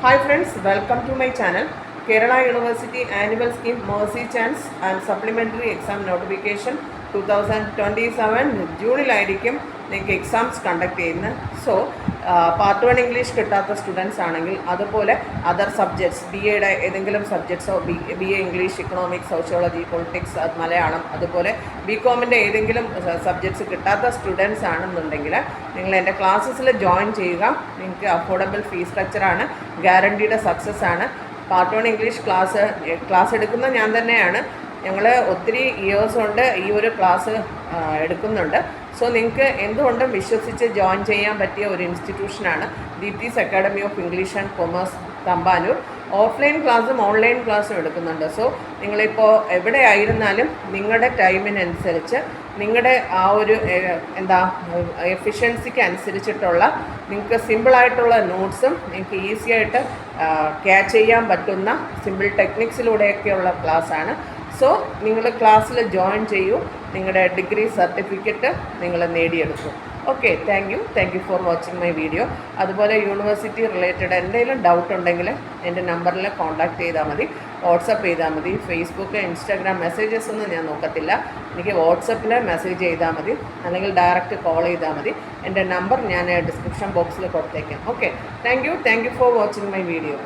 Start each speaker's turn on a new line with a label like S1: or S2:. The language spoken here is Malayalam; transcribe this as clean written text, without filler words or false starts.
S1: Hi friends, welcome to my channel. Kerala University Annual Scheme Mercy Chance and Supplementary Exam Notification 2027 ജൂണിലായിരിക്കും നിങ്ങൾക്ക് എക്സാംസ് കണ്ടക്ട് ചെയ്യുന്നത്. സോ പാർട്ട് 1 ഇംഗ്ലീഷ് കിട്ടാത്ത സ്റ്റുഡൻസ് ആണെങ്കിൽ അതുപോലെ അതർ സബ്ജക്ട്സ് ബി എയുടെ ഏതെങ്കിലും സബ്ജക്ട്സോ B A English, economics, sociology, politics, Malayalam, അതുപോലെ ബി കോമിൻ്റെ ഏതെങ്കിലും സബ്ജക്ട്സ് കിട്ടാത്ത സ്റ്റുഡൻസ് ആണെന്നുണ്ടെങ്കിൽ നിങ്ങൾ എൻ്റെ ക്ലാസ്സസിൽ ജോയിൻ ചെയ്യുക. നിങ്ങൾക്ക് അഫോർഡബിൾ ഫീസ് സ്ട്രക്ചറാണ്, ഗ്യാരണ്ടീഡ് സക്സസ് ആണ്. പാർട്ട് 1 ഇംഗ്ലീഷ് ക്ലാസ് എടുക്കുന്നത് ഞാൻ തന്നെയാണ്. ഞങ്ങൾ ഒത്തിരി ഇയേഴ്സ് കൊണ്ട് ഈ ഒരു ക്ലാസ് എടുക്കുന്നുണ്ട്. സോ നിങ്ങൾക്ക് എന്തുകൊണ്ടും വിശ്വസിച്ച് ജോയിൻ ചെയ്യാൻ പറ്റിയ ഒരു ഇൻസ്റ്റിറ്റ്യൂഷനാണ് Deepthi's academy of English and commerce Thampanoor. Offline ക്ലാസ്സും ഓൺലൈൻ ക്ലാസ്സും എടുക്കുന്നുണ്ട്. സോ നിങ്ങളിപ്പോൾ എവിടെ ആയിരുന്നാലും നിങ്ങളുടെ ടൈമിനനുസരിച്ച് നിങ്ങളുടെ ആ ഒരു എഫിഷ്യൻസിക്ക് അനുസരിച്ചിട്ടുള്ള നിങ്ങൾക്ക് സിമ്പിളായിട്ടുള്ള നോട്ട്സും നിങ്ങൾക്ക് ഈസി ആയിട്ട് ക്യാച്ച് ചെയ്യാൻ പറ്റുന്ന സിമ്പിൾ ടെക്നിക്സിലൂടെയൊക്കെയുള്ള ക്ലാസ്സാണ്. സോ നിങ്ങൾ ക്ലാസ്സിൽ ജോയിൻ ചെയ്യൂ, നിങ്ങളുടെ ഡിഗ്രി സർട്ടിഫിക്കറ്റ് നിങ്ങൾ നേടിയെടുക്കും. Okay, thank you for watching my video. അതുപോലെ യൂണിവേഴ്സിറ്റി റിലേറ്റഡ് എന്തെങ്കിലും ഡൗട്ട് ഉണ്ടെങ്കിൽ എൻ്റെ നമ്പറിൽ കോൺടാക്റ്റ് ചെയ്താൽ മതി, വാട്സപ്പ് ചെയ്താൽ മതി. ഫേസ്ബുക്ക്, ഇൻസ്റ്റാഗ്രാം മെസ്സേജസ് ഒന്നും ഞാൻ നോക്കത്തില്ല. എനിക്ക് വാട്സപ്പിൽ മെസ്സേജ് ചെയ്താൽ മതി, അല്ലെങ്കിൽ ഡയറക്റ്റ് കോൾ ചെയ്താൽ മതി. എൻ്റെ നമ്പർ ഞാൻ ഡിസ്ക്രിപ്ഷൻ ബോക്സിൽ കൊടുത്തേക്കാം. Okay, thank you for watching my video.